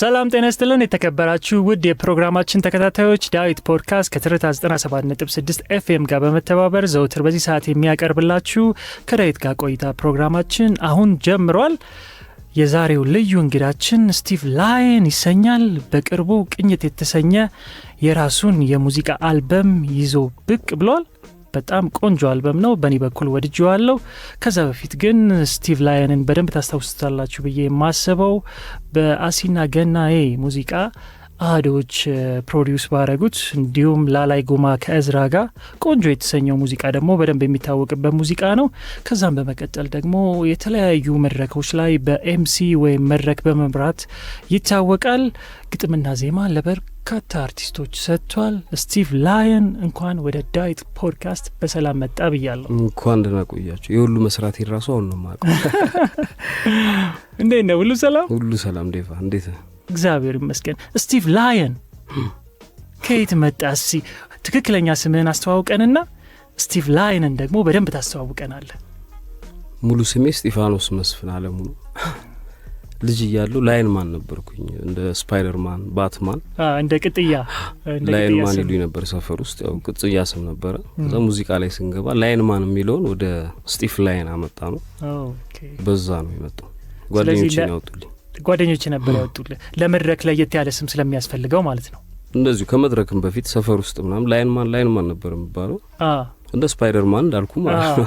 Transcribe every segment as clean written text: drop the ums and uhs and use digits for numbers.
ሰላም ጤና ይስጥልን የተከበራችሁ ውድ የፕሮግራማችን ተከታታዮች ዳዊት ፖድካስት ከትርታ 97.6 FM ጋር በመተባበር ዘውትር በዚህ ሰዓት የሚያቀርብላችሁ ከዳዊት ጋር ቆይታ ፕሮግራማችን አሁን ጀምሯል። የዛሬው ልዩ እንግዳችን ስቲቭ ላየን ይሰኛል። በቅርቡ ቅኝት የተሰኘ የራሱን የሙዚቃ አልበም ይዞ ብቅ ብሏል። በጣም ቆንጆ አልበም ነው። በእኔ በኩል ወድጄዋለሁ። ከዛ በፊት ግን ስቲቭ ላየንን በደንብ ታስታውሱታላችሁ ብዬ የማስበው በአሲና ገናዬ ሙዚቃ አህዶች ፕሮዲውስ ባረጉት እንዲሁም ላላይ ጉማ ከእዝራ ጋር ቆንጆ የተሰኘው ሙዚቃ ደግሞ በደንብ የሚታወቅበት ሙዚቃ ነው። ከዛም በመቀጠል ደግሞ የተለያዩ መድረኮች ላይ በኤምሲ ወይም መድረክ በመምራት ይታወቃል። ግጥምና ዜማ ለበርካታ አርቲስቶች ሰጥቷል። ስቲቭ ላየን እንኳን ወደ ዳዊት ፖድካስት በሰላም መጣ ብያለሁ። እንኳን ደህና ቆያችሁ። የሁሉ መስራት ይራሱ አሁን ነው ማቀው። እንዴት ነው? ሁሉ ሰላም? ሁሉ ሰላም ዴቫ፣ እንዴት ነህ? እግዚአብሔር ይመስገን። ስቲቭ ላየን ከየት መጣ? እስኪ ትክክለኛ ስምህን አስተዋውቀንና ስቲቭ ላየንን ደግሞ በደንብ ታስተዋውቀናለህ። ሙሉ ስሜ ስጢፋኖስ መስፍን አለሙ ነው። ልጅ እያለሁ ላየን ማን ነበርኩኝ። እንደ ስፓይደርማን፣ ባትማን እንደ ቅጥያ ላየን ማን ይሉኝ ነበር ሰፈር ውስጥ። ያው ቅጥያ ስም ነበረ። ከዛ ሙዚቃ ላይ ስንገባ ላየን ማን የሚለውን ወደ ስቲቭ ላየን አመጣ ነው። ኦኬ፣ በዛ ነው የመጣው። ጓደኞቼ ያወጡልኝ። ጓደኞቼ ነበር ያወጡልህ። ለመድረክ ላይ ያለ ስም ስለሚያስፈልገው ማለት ነው። እንደዚሁ ከመድረክም በፊት ሰፈር ውስጥ ምናምን ላየን ማን ነበር የሚባለው። እንደ ስፓይደርማን እንዳልኩ ማለት ነው።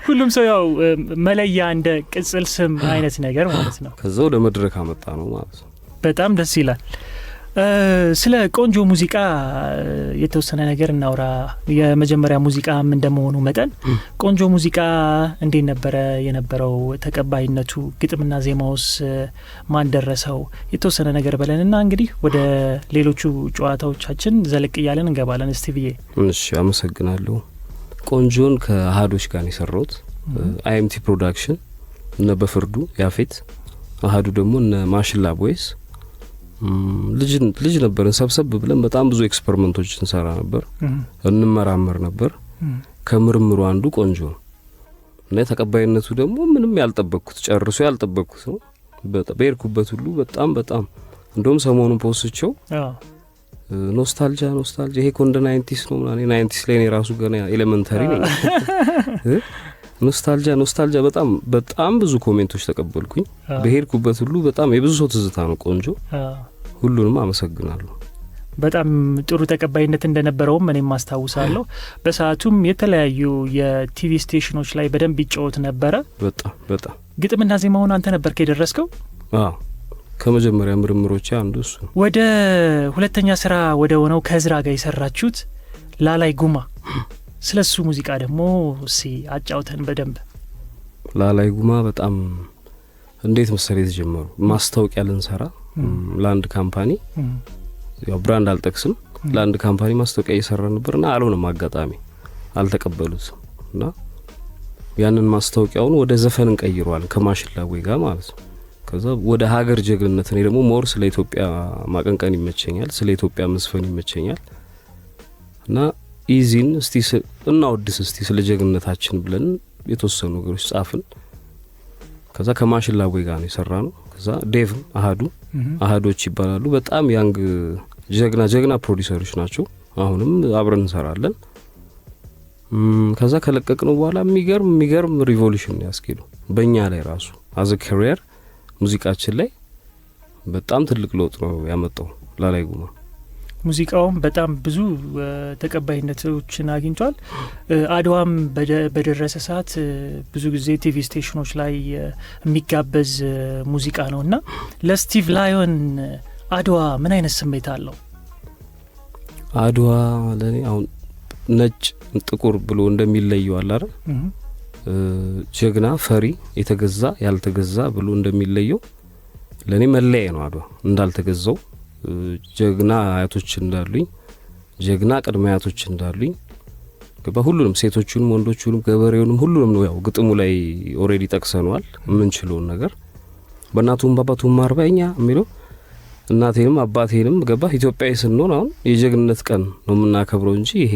ሁሉም ሰው ያው መለያ እንደ ቅጽል ስም አይነት ነገር ማለት ነው። ከዛ ወደ መድረክ አመጣ ነው ማለት ነው። በጣም ደስ ይላል። ስለ ቆንጆ ሙዚቃ የተወሰነ ነገር እናውራ። የመጀመሪያ ሙዚቃም እንደመሆኑ መጠን ቆንጆ ሙዚቃ እንዴት ነበረ የነበረው ተቀባይነቱ? ግጥምና ዜማውስ ማን ደረሰው? የተወሰነ ነገር በለንና እንግዲህ ወደ ሌሎቹ ጨዋታዎቻችን ዘለቅ እያለን እንገባለን። ስቲቭዬ። እሺ፣ አመሰግናለሁ። ቆንጆን ከአህዶች ጋር ነው የሰራሁት። አይኤምቲ ፕሮዳክሽን እነ በፍርዱ ያፌት፣ አህዱ ደግሞ እነ ማሽላ ቦይስ። ልጅ ነበርን። ሰብሰብ ብለን በጣም ብዙ ኤክስፐሪመንቶች እንሰራ ነበር፣ እንመራመር ነበር። ከምርምሩ አንዱ ቆንጆ ነው እና ተቀባይነቱ ደግሞ ምንም ያልጠበቅኩት ጨርሶ ያልጠበቅኩት ነው። በሄድኩበት ሁሉ በጣም እንደውም ሰሞኑን ፖስቸው ኖስታልጂያ ይሄ ኮንደ 90s ነው ማለት 90s ላይ ነው ራሱ ገና ኤሌመንተሪ ነው። ኖስታልጂያ በጣም ብዙ ኮሜንቶች ተቀበልኩኝ። በሄድኩበት ሁሉ በጣም የብዙ ሰው ትዝታ ነው ቆንጆ። ሁሉንም አመሰግናለሁ። በጣም ጥሩ ተቀባይነት እንደነበረውም እኔም ማስታውሳለሁ። በሰዓቱም የተለያዩ የቲቪ ስቴሽኖች ላይ በደንብ ይጫወት ነበረ። በጣም ግጥምና ዜማውን አንተ ነበርክ የደረስከው? ከመጀመሪያ ምርምሮቼ አንዱ እሱ። ወደ ሁለተኛ ስራ ወደ ሆነው ከእዝራ ጋር የሰራችሁት ላላይ ጉማ፣ ስለሱ ሙዚቃ ደግሞ አጫውተን በደንብ። ላላይ ጉማ በጣም እንዴት መሰለህ የተጀመሩ ማስታወቂያ ልንሰራ ለአንድ ካምፓኒ፣ ያው ብራንድ አልጠቅስም፣ ለአንድ ካምፓኒ ማስታወቂያ እየሰራ ነበርና አልሆነም፣ አጋጣሚ አልተቀበሉትም እና ያንን ማስታወቂያውን ወደ ዘፈን እንቀይረዋል ከማሽላ ወይ ጋር ማለት ነው። ከዛ ወደ ሀገር ጀግንነት እኔ ደግሞ ሞር ስለ ኢትዮጵያ ማቀንቀን ይመቸኛል፣ ስለ ኢትዮጵያ መስፈን ይመቸኛል እና ኢዚን እስቲ እናወድስ እስቲ ስለ ጀግንነታችን ብለን የተወሰኑ ነገሮች ጻፍን። ከዛ ከማሽላ ወይ ጋር ነው የሰራነው። ከዛ ዴቭ አህዶች ይባላሉ። በጣም ያንግ ጀግና ፕሮዲዩሰሮች ናቸው። አሁንም አብረን እንሰራለን። ከዛ ከለቀቅነው በኋላ የሚገርም ሪቮሉሽን ያስኬዱ በእኛ ላይ ራሱ አዘ ካሪየር ሙዚቃችን ላይ በጣም ትልቅ ለውጥ ነው ያመጣው ላላይ ጉማ። ሙዚቃውም በጣም ብዙ ተቀባይነቶችን አግኝቷል። አድዋም በደረሰ ሰዓት ብዙ ጊዜ ቲቪ ስቴሽኖች ላይ የሚጋበዝ ሙዚቃ ነው እና ለስቲቭ ላየን አድዋ ምን አይነት ስሜት አለው? አድዋ ለኔ አሁን ነጭ ጥቁር ብሎ እንደሚለየው አለ አይደል? ጀግና ፈሪ፣ የተገዛ ያልተገዛ ብሎ እንደሚለየው ለኔ መለያ ነው አድዋ። እንዳልተገዛው ጀግና አያቶች እንዳሉኝ፣ ጀግና ቅድመ አያቶች እንዳሉኝ በሁሉንም ሴቶቹንም ወንዶቹንም ገበሬውንም ሁሉንም ነው ያው ግጥሙ ላይ ኦሬዲ ጠቅሰናል የምንችለውን ነገር። በእናቱም በአባቱም አርባኛ የሚለው እናቴንም አባቴንም ገባ ኢትዮጵያዊ ስንሆን አሁን የጀግንነት ቀን ነው የምናከብረው እንጂ ይሄ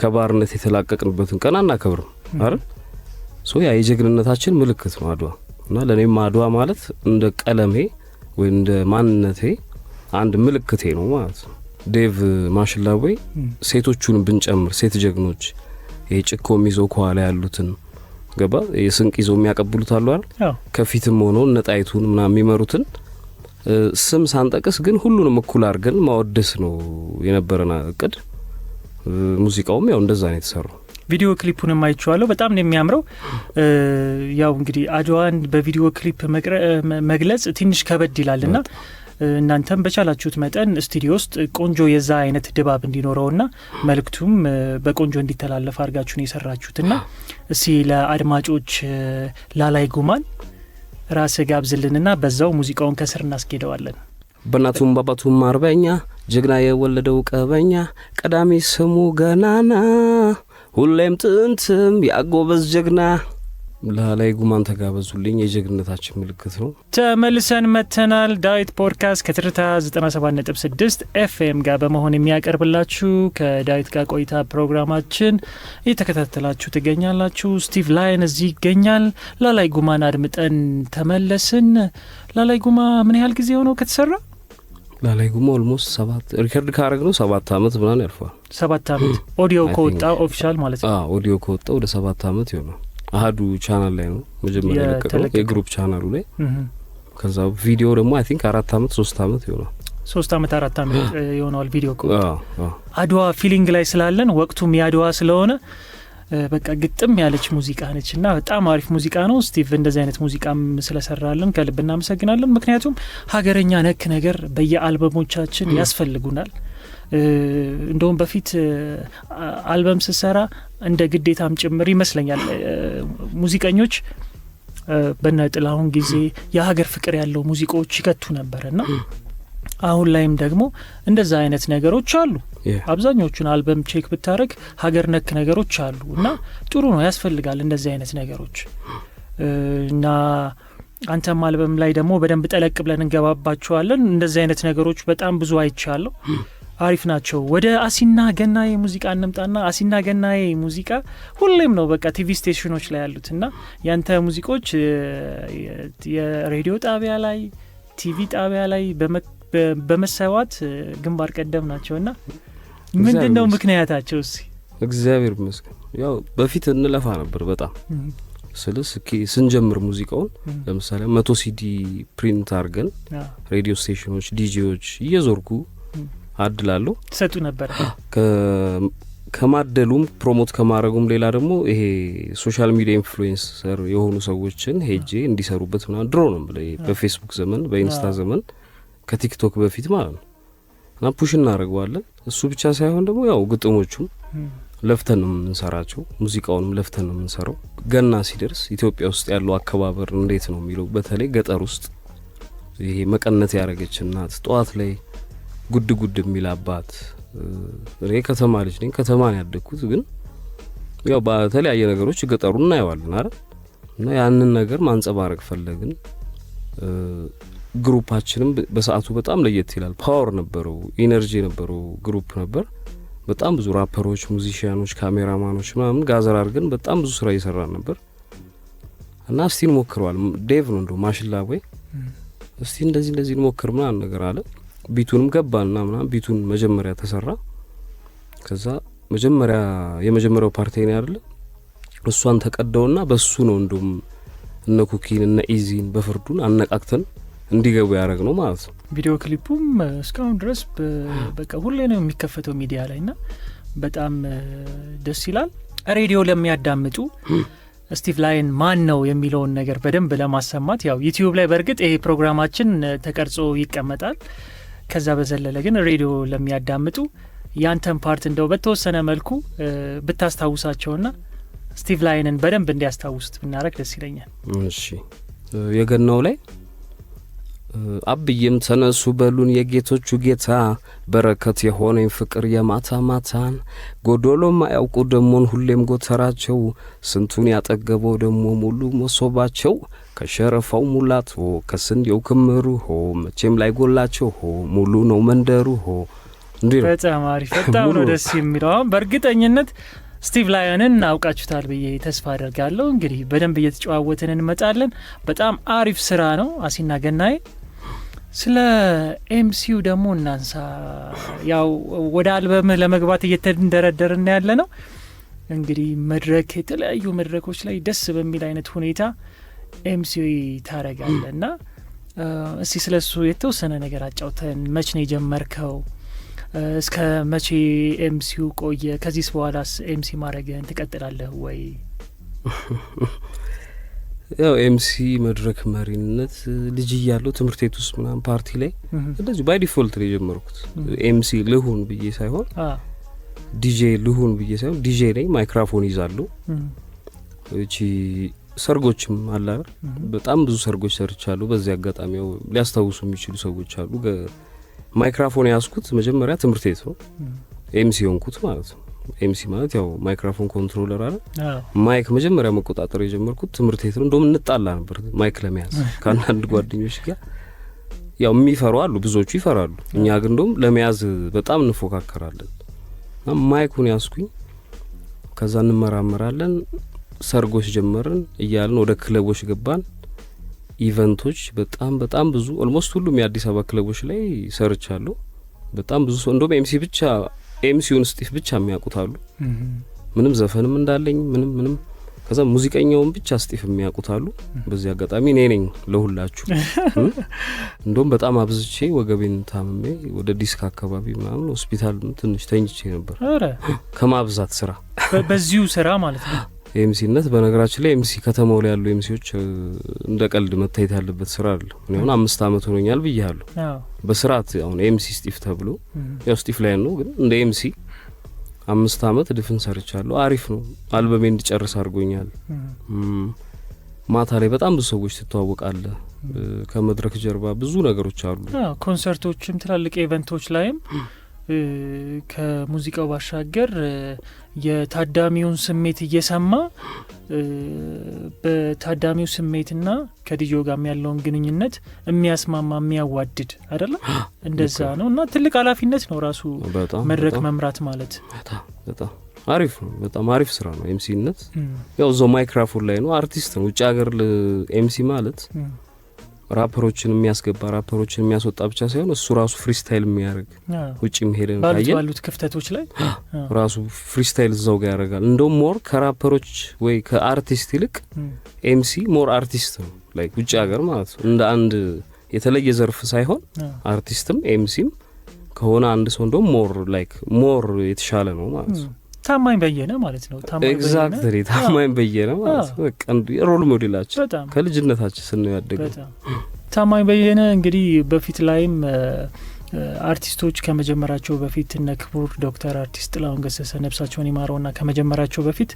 ከባርነት የተላቀቅንበትን ቀን አናከብርም አይደል? ያ የጀግንነታችን ምልክት ነው አድዋ እና ለኔም አድዋ ማለት እንደ ቀለሜ ወይ እንደ ማንነቴ አንድ ምልክቴ ነው ማለት ነው። ዴቭ ማሽላዌ ሴቶቹን ብንጨምር ሴት ጀግኖች የጭቆ ሚዞ ኳላ ያሉትን ገባ የስንቅ ይዘው የሚያቀብሉት አሉ አይደል ከፊትም ሆኖ ነጣይቱን ምናምን የሚመሩትን ስም ሳንጠቅስ ግን ሁሉንም እኩል አድርገን ማወደስ ነው የነበረና እቅድ። ሙዚቃውም ያው እንደዛ ነው የተሰራው። ቪዲዮ ክሊፑንም አይቼዋለሁ። በጣም ነው የሚያምረው። ያው እንግዲህ አድዋን በቪዲዮ ክሊፕ መግለጽ ትንሽ ከበድ ይላልና እናንተም በቻላችሁት መጠን ስቱዲዮ ውስጥ ቆንጆ የዛ አይነት ድባብ እንዲኖረውና መልእክቱም በቆንጆ እንዲተላለፍ አድርጋችሁ ነው የሰራችሁትና እስቲ ለአድማጮች ላላይ ጉማን ራስ ጋብዝልንና በዛው ሙዚቃውን ከስር እናስኬደዋለን። በእናቱም ባባቱም አርበኛ ጀግና የወለደው ቀበኛ ቀዳሚ ስሙ ገናና ሁሌም ጥንትም ያጎበዝ ጀግና ላላይ ጉማን ተጋበዙልኝ። የጀግንነታችን ምልክት ነው። ተመልሰን መተናል። ዳዊት ፖድካስት ከትርታ 97.6 FM ጋር በመሆን የሚያቀርብላችሁ ከዳዊት ጋር ቆይታ ፕሮግራማችን እየተከታተላችሁ ትገኛላችሁ። ስቲቭ ላይን እዚህ ይገኛል። ላላይ ጉማን አድምጠን ተመለስን። ላላይ ጉማ ምን ያህል ጊዜ ሆነው ከተሰራ? ላላይ ጉማ ኦልሞስት 7 ሪከርድ ካረግነው 7 አመት ምናምን ያልፋል። 7 አመት ኦዲዮ ከወጣ ኦፊሻል ማለት ነው። ኦዲዮ ከወጣ ወደ 7 አመት ይሆናል። አሃዱ ቻናል ላይ ነው መጀመሪያ የለቀቀው የግሩፕ ቻናሉ ላይ። ከዛ ቪዲዮ ደግሞ አይ ቲንክ 4 አመት 3 አመት ይሆናል። 3 አመት 4 አመት ይሆናል ቪዲዮ ከወጣ። አድዋ ፊሊንግ ላይ ስላለን ወቅቱም ያድዋ ስለሆነ በቃ ግጥም ያለች ሙዚቃ ነችና በጣም አሪፍ ሙዚቃ ነው። ስቲቭ እንደዚህ አይነት ሙዚቃም ስለሰራልን ከልብ እናመሰግናለን። ምክንያቱም ሀገረኛ ነክ ነገር በየአልበሞቻችን ያስፈልጉናል። እንደውም በፊት አልበም ስሰራ እንደ ግዴታም ጭምር ይመስለኛል ሙዚቀኞች በነጥላሁን ጊዜ የሀገር ፍቅር ያለው ሙዚቃዎች ይከቱ ነበርና አሁን ላይም ደግሞ እንደዛ አይነት ነገሮች አሉ። አብዛኞቹን አልበም ቼክ ብታረግ ሀገር ነክ ነገሮች አሉ እና ጥሩ ነው፣ ያስፈልጋል እንደዚህ አይነት ነገሮች እና አንተም አልበም ላይ ደግሞ በደንብ ጠለቅ ብለን እንገባባቸዋለን። እንደዚህ አይነት ነገሮች በጣም ብዙ አይቻለሁ፣ አሪፍ ናቸው። ወደ አሲና ገናዬ ሙዚቃ እንምጣና አሲና ገናዬ ሙዚቃ ሁሌም ነው በቃ ቲቪ ስቴሽኖች ላይ ያሉትና ያንተ ሙዚቆች የሬዲዮ ጣቢያ ላይ ቲቪ ጣቢያ ላይ በመሰዋት ግንባር ቀደም ናቸውና ምንድነው ምክንያታቸው? እስኪ እግዚአብሔር ይመስገን። ያው በፊት እንለፋ ነበር በጣም ስለስኪ ስንጀምር ሙዚቃውን ለምሳሌ 100 ሲዲ ፕሪንት አድርገን ሬዲዮ ስቴሽኖች ዲጂዎች እየዞርኩ አድላለሁ ሰጡ ነበር። ከማደሉም ፕሮሞት ከማድረጉም ሌላ ደግሞ ይሄ ሶሻል ሚዲያ ኢንፍሉዌንሰር የሆኑ ሰዎችን ሄጄ እንዲሰሩበት ምናምን ድሮ ነው በፌስቡክ ዘመን በኢንስታ ዘመን ከቲክቶክ በፊት ማለት ነው እና ፑሽ እናደርገዋለን። እሱ ብቻ ሳይሆን ደግሞ ያው ግጥሞቹም ለፍተን ነው የምንሰራቸው፣ ሙዚቃውንም ለፍተን ነው የምንሰራው። ገና ሲደርስ ኢትዮጵያ ውስጥ ያለው አከባበር እንዴት ነው የሚለው በተለይ ገጠር ውስጥ ይሄ መቀነት ያረገች እናት ጠዋት ላይ ጉድ ጉድ የሚል አባት። እኔ ከተማ ልጅ ነኝ፣ ከተማ ነው ያደግኩት፣ ግን ያው በተለያየ ነገሮች ገጠሩን እናየዋለን አይደል እና ያንን ነገር ማንጸባረቅ ፈለግን። ግሩፓችንም በሰዓቱ በጣም ለየት ይላል። ፓወር ነበረው፣ ኢነርጂ ነበረው ግሩፕ ነበር። በጣም ብዙ ራፐሮች፣ ሙዚሺያኖች፣ ካሜራማኖች ምናምን ጋዘር አድርገን በጣም ብዙ ስራ እየሰራን ነበር እና እስቲ እንሞክረዋል። ዴቭ ነው እንደው ማሽላዌ እስቲ እንደዚህ እንሞክር ምናምን ነገር አለ። ቢቱንም ገባና ምናምን ቢቱን መጀመሪያ ተሰራ። ከዛ የመጀመሪያው ፓርቲ ነው አይደል እሷን ተቀደውና በሱ ነው እንደውም እነ ኩኪን እነ ኢዚን በፍርዱን አነቃክተን እንዲገቡ ያደረግ ነው ማለት ነው። ቪዲዮ ክሊፑም እስካሁን ድረስ በቃ ሁሌ ነው የሚከፈተው ሚዲያ ላይና በጣም ደስ ይላል። ሬዲዮ ለሚያዳምጡ ስቲቭ ላይን ማን ነው የሚለውን ነገር በደንብ ለማሰማት ያው ዩቲዩብ ላይ በእርግጥ ይሄ ፕሮግራማችን ተቀርጾ ይቀመጣል። ከዛ በዘለለ ግን ሬዲዮ ለሚያዳምጡ ያንተን ፓርት እንደው በተወሰነ መልኩ ብታስታውሳቸውና ስቲቭ ላይንን በደንብ እንዲያስታውሱት ብናረግ ደስ ይለኛል። እሺ የገናው ላይ አብዬም ተነሱ በሉን የጌቶቹ ጌታ በረከት የሆነኝ ፍቅር የማታ ማታን ጎዶሎም አያውቁ ደሞን ሁሌም ጎተራቸው ስንቱን ያጠገበው ደሞ ሙሉ መሶባቸው ከሸረፋው ሙላት ሆ ከስንዴው ክምሩ ሆ መቼም ላይ ጎላቸው ሆ ሙሉ ነው መንደሩ ሆ። በጣም አሪፍ፣ በጣም ነው ደስ የሚለው። በእርግጠኝነት ስቲቭ ላይንን አውቃችሁታል ብዬ ተስፋ አደርጋለሁ። እንግዲህ በደንብ እየተጨዋወትን እንመጣለን። በጣም አሪፍ ስራ ነው አሲና ገናዬ። ስለ ኤምሲው ደግሞ እናንሳ። ያው ወደ አልበም ለመግባት እየተንደረደርን ያለ ነው እንግዲህ መድረክ የተለያዩ መድረኮች ላይ ደስ በሚል አይነት ሁኔታ ኤምሲው ታረጋለና እስቲ ስለሱ የተወሰነ ነገር አጫውተን። መቼ ነው የጀመርከው? እስከ መቼ ኤምሲው ቆየ? ከዚህስ በኋላስ ኤምሲ ማድረግህን ትቀጥላለህ ወይ? ያው ኤምሲ መድረክ መሪነት ልጅ እያለሁ ትምህርት ቤት ውስጥ ምናምን ፓርቲ ላይ እንደዚህ ባይ ዲፎልት ነው የጀመርኩት። ኤምሲ ልሁን ብዬ ሳይሆን ዲጄ ልሁን ብዬ ሳይሆን ዲጄ ነኝ፣ ማይክሮፎን ይዛለሁ። እቺ ሰርጎችም አለ በጣም ብዙ ሰርጎች ሰርቻለሁ። በዚህ አጋጣሚው ሊያስታውሱ የሚችሉ ሰዎች አሉ። ማይክሮፎን ያስኩት መጀመሪያ ትምህርት ቤት ነው ኤምሲ ሆንኩት ማለት ነው። ኤምሲ ማለት ያው ማይክሮፎን ኮንትሮለር አለ። ማይክ መጀመሪያ መቆጣጠር የጀመርኩት ትምህርት ቤት ነው። እንደውም እንጣላ ነበር ማይክ ለመያዝ ከአንዳንድ ጓደኞች ጋር። ያው የሚፈሩ አሉ፣ ብዙዎቹ ይፈራሉ። እኛ ግን እንደውም ለመያዝ በጣም እንፎካከራለን። ማይኩን ያስኩኝ፣ ከዛ እንመራመራለን። ሰርጎች ጀመርን እያልን ወደ ክለቦች ገባን። ኢቨንቶች በጣም ብዙ ኦልሞስት ሁሉም የአዲስ አበባ ክለቦች ላይ ሰርቻለሁ። በጣም ብዙ ሰው እንደውም ኤምሲ ብቻ ኤምሲውን ስቲፍ ብቻ የሚያውቁታሉ። ምንም ዘፈንም እንዳለኝ ምንም ከዛ ሙዚቀኛውን ብቻ ስቲፍ የሚያውቁታሉ። በዚህ አጋጣሚ እኔ ነኝ ለሁላችሁ። እንደውም በጣም አብዝቼ ወገቤን ታምሜ ወደ ዲስክ አካባቢ ምናምን ሆስፒታል ትንሽ ተኝቼ ነበር ከማብዛት ስራ። በዚሁ ስራ ማለት ነው ኤምሲነት። በነገራችን ላይ ኤምሲ ከተማው ላይ ያሉ ኤምሲዎች እንደ ቀልድ መታየት ያለበት ስራ አይደለም። እኔ አሁን 5 አመት ሆኖኛል ብያለሁ በስርዓት። አሁን ኤምሲ ስቲፍ ተብሎ ያው ስቲፍ ላይ ነው፣ ግን እንደ ኤምሲ 5 አመት ድፍን ሰርቻለሁ። አሪፍ ነው። አልበሜ እንድጨርስ አድርጎኛል። ማታ ላይ በጣም ብዙ ሰዎች ትተዋወቃለህ። ከመድረክ ጀርባ ብዙ ነገሮች አሉ። ኮንሰርቶችም ትላልቅ ኢቨንቶች ላይም ከሙዚቃው ባሻገር የታዳሚውን ስሜት እየሰማ በታዳሚው ስሜትና ከዲጆ ጋር ያለውን ግንኙነት የሚያስማማ የሚያዋድድ አይደለም። እንደዛ ነው እና ትልቅ ኃላፊነት ነው ራሱ መድረክ መምራት ማለት። በጣም አሪፍ ነው። በጣም አሪፍ ስራ ነው ኤምሲነት። ያው ዞ ማይክሮፎን ላይ ነው፣ አርቲስት ነው። ውጭ ሀገር ኤምሲ ማለት ራፐሮችን የሚያስገባ ራፐሮችን የሚያስወጣ ብቻ ሳይሆን እሱ ራሱ ፍሪስታይል የሚያደርግ ውጪም ሄደን ባሉት ክፍተቶች ላይ ራሱ ፍሪስታይል እዛው ጋር ያደርጋል። እንደውም ሞር ከራፐሮች ወይ ከአርቲስት ይልቅ ኤምሲ ሞር አርቲስት ነው። ላይክ ውጭ ሀገር ማለት ነው እንደ አንድ የተለየ ዘርፍ ሳይሆን አርቲስትም ኤምሲም ከሆነ አንድ ሰው እንደውም ሞር የተሻለ ነው ማለት ነው። ታማኝ በየነ ማለት ነው። ኤግዛክትሊ ታማኝ በየነ ማለት ነው። በቃ ሮል ሞዴላችን ከልጅነታችን ስንው ያደገው ታማኝ በየነ እንግዲህ በፊት ላይም አርቲስቶች ከመጀመራቸው በፊት እነ ክቡር ዶክተር አርቲስት ጥላሁን ገሰሰ ነፍሳቸውን ይማረውና ከመጀመራቸው በፊት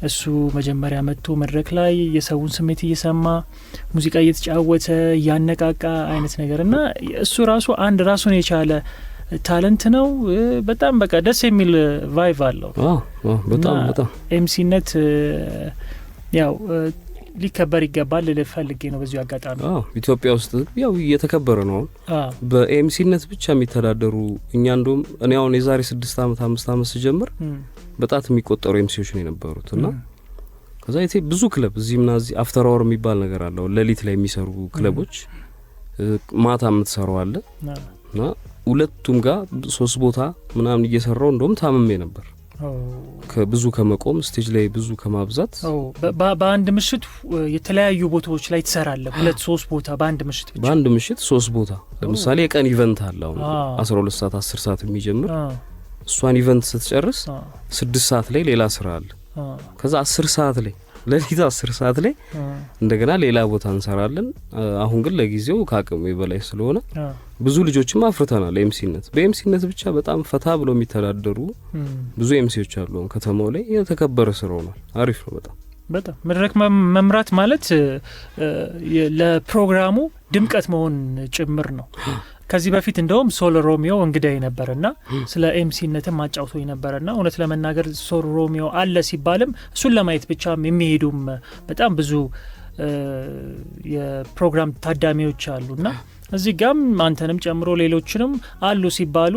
እሱ መጀመሪያ መጥቶ መድረክ ላይ የሰውን ስሜት እየሰማ ሙዚቃ እየተጫወተ እያነቃቃ አይነት ነገርና እሱ ራሱ አንድ ራሱን የቻለ ታለንት ነው። በጣም በቃ ደስ የሚል ቫይቭ አለው። በጣም ኤምሲነት ያው ሊከበር ይገባል ልፈልጌ ነው በዚሁ አጋጣሚ። ኢትዮጵያ ውስጥ ያው እየተከበረ ነው። በኤምሲነት ብቻ የሚተዳደሩ እኛ እንደውም እኔ አሁን የዛሬ 6 አመት 5 አመት ስጀምር በጣም የሚቆጠሩ ኤምሲዎች ነው የነበሩት እና ከዛ ብዙ ክለብ እዚህና እዚህ አፍተር አወር የሚባል ነገር አለው። ሌሊት ላይ የሚሰሩ ክለቦች ማታ የምትሰራው አለ እና ሁለቱም ጋር 3 ቦታ ምናምን እየሰራው እንደውም ታምሜ ነበር። ከብዙ ከመቆም ስቴጅ ላይ ብዙ ከማብዛት በአንድ ምሽት የተለያዩ ቦታዎች ላይ ትሰራለህ። 2-3 ቦታ በአንድ ምሽት ብቻ። በአንድ ምሽት 3 ቦታ። ለምሳሌ የቀን ኢቨንት አለ አሁን 12 ሰዓት 10 ሰዓት የሚጀምር እሷን ኢቨንት ስትጨርስ 6 ሰዓት ላይ ሌላ ስራ አለ። ከዛ 10 ሰዓት ላይ ለሊት 10 ሰዓት ላይ እንደገና ሌላ ቦታ እንሰራለን። አሁን ግን ለጊዜው ከአቅሜ በላይ ስለሆነ ብዙ ልጆችም አፍርተናል። ኤምሲነት በኤምሲነት ብቻ በጣም ፈታ ብሎ የሚተዳደሩ ብዙ ኤምሲዎች አሉ ከተማው ላይ። የተከበረ ስራው ነው። አሪፍ ነው በጣም መድረክ መምራት ማለት ለፕሮግራሙ ድምቀት መሆን ጭምር ነው። ከዚህ በፊት እንደውም ሶል ሮሚዮ እንግዳይ ነበርና ስለ ኤምሲነትም አጫውቶኝ ነበርና እውነት ለመናገር ሶል ሮሚዮ አለ ሲባልም እሱን ለማየት ብቻ የሚሄዱም በጣም ብዙ የፕሮግራም ታዳሚዎች አሉና እዚህ ጋም አንተንም ጨምሮ ሌሎችንም አሉ ሲባሉ